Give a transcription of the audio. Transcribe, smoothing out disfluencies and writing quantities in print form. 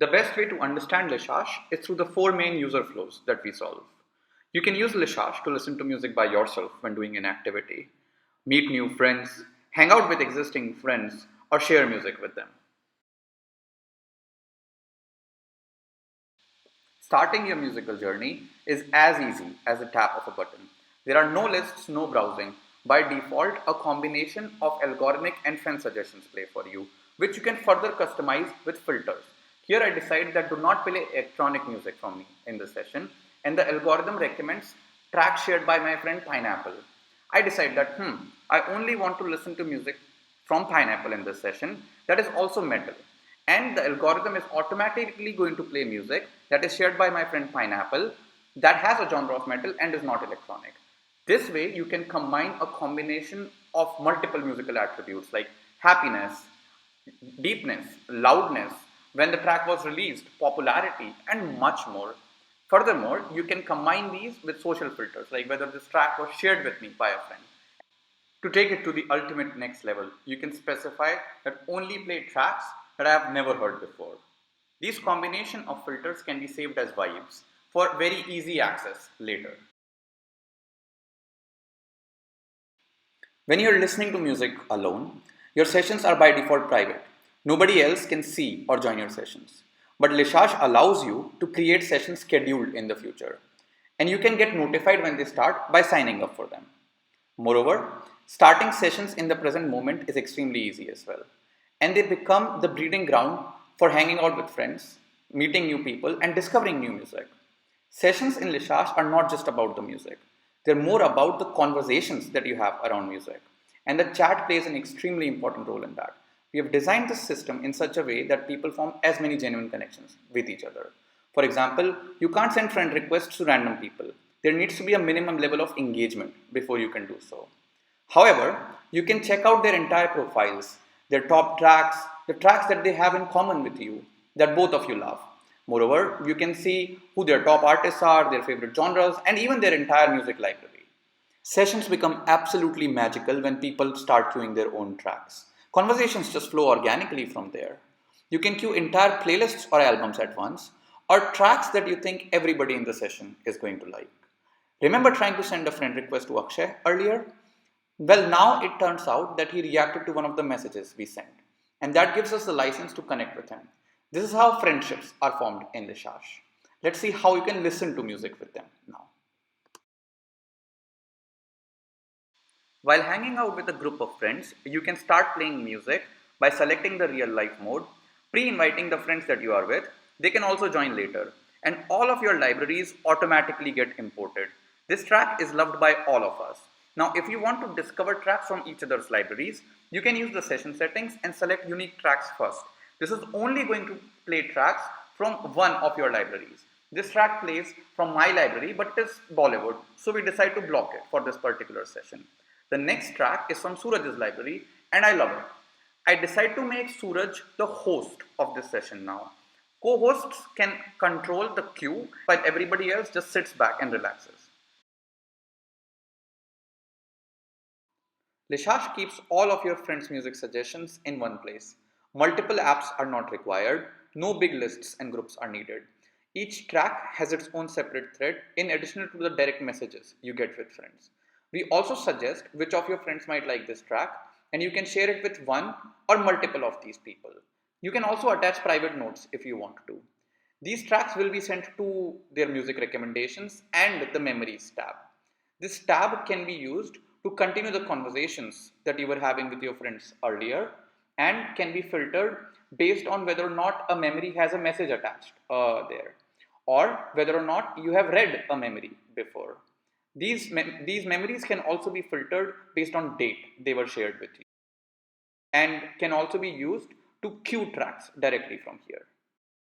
The best way to understand Lishash is through the four main user flows that we solve. You can use Lishash to listen to music by yourself when doing an activity, meet new friends, hang out with existing friends, or share music with them. Starting your musical journey is as easy as a tap of a button. There are no lists, no browsing. By default, a combination of algorithmic and friend suggestions play for you, which you can further customize with filters. Here I decide that do not play electronic music from me in this session, and the algorithm recommends tracks shared by my friend Pineapple. I decide that I only want to listen to music from Pineapple in this session that is also metal, and the algorithm is automatically going to play music that is shared by my friend Pineapple that has a genre of metal and is not electronic. This way you can combine a combination of multiple musical attributes like happiness, deepness, loudness, when the track was released, popularity, and much more. Furthermore, you can combine these with social filters like whether this track was shared with me by a friend. To take it to the ultimate next level, you can specify that only play tracks that I have never heard before. These combination of filters can be saved as vibes for very easy access later. When you're listening to music alone, your sessions are by default private. Nobody else can see or join your sessions. But Lishash allows you to create sessions scheduled in the future. And you can get notified when they start by signing up for them. Moreover, starting sessions in the present moment is extremely easy as well. And they become the breeding ground for hanging out with friends, meeting new people, and discovering new music. Sessions in Lishash are not just about the music. They're more about the conversations that you have around music. And the chat plays an extremely important role in that. We have designed this system in such a way that people form as many genuine connections with each other. For example, you can't send friend requests to random people. There needs to be a minimum level of engagement before you can do so. However, you can check out their entire profiles, their top tracks, the tracks that they have in common with you, that both of you love. Moreover, you can see who their top artists are, their favorite genres, and even their entire music library. Sessions become absolutely magical when people start queuing their own tracks. Conversations just flow organically from there. You can queue entire playlists or albums at once, or tracks that you think everybody in the session is going to like. Remember trying to send a friend request to Akshay earlier? Well, now it turns out that he reacted to one of the messages we sent, and that gives us the license to connect with him. This is how friendships are formed in Lishash. Let's see how you can listen to music with them now. While hanging out with a group of friends, you can start playing music by selecting the real life mode, pre-inviting the friends that you are with. They can also join later, and all of your libraries automatically get imported. This track is loved by all of us. Now, if you want to discover tracks from each other's libraries, you can use the session settings and select unique tracks first. This is only going to play tracks from one of your libraries. This track plays from my library, but it is Bollywood, so we decide to block it for this particular session. The next track is from Suraj's library, and I love it. I decide to make Suraj the host of this session now. Co-hosts can control the queue while everybody else just sits back and relaxes. Lishash keeps all of your friends' music suggestions in one place. Multiple apps are not required, no big lists and groups are needed. Each track has its own separate thread in addition to the direct messages you get with friends. We also suggest which of your friends might like this track, and you can share it with one or multiple of these people. You can also attach private notes if you want to. These tracks will be sent to their music recommendations and the memories tab. This tab can be used to continue the conversations that you were having with your friends earlier and can be filtered based on whether or not a memory has a message attached there, or whether or not you have read a memory before. These memories can also be filtered based on date they were shared with you and can also be used to queue tracks directly from here.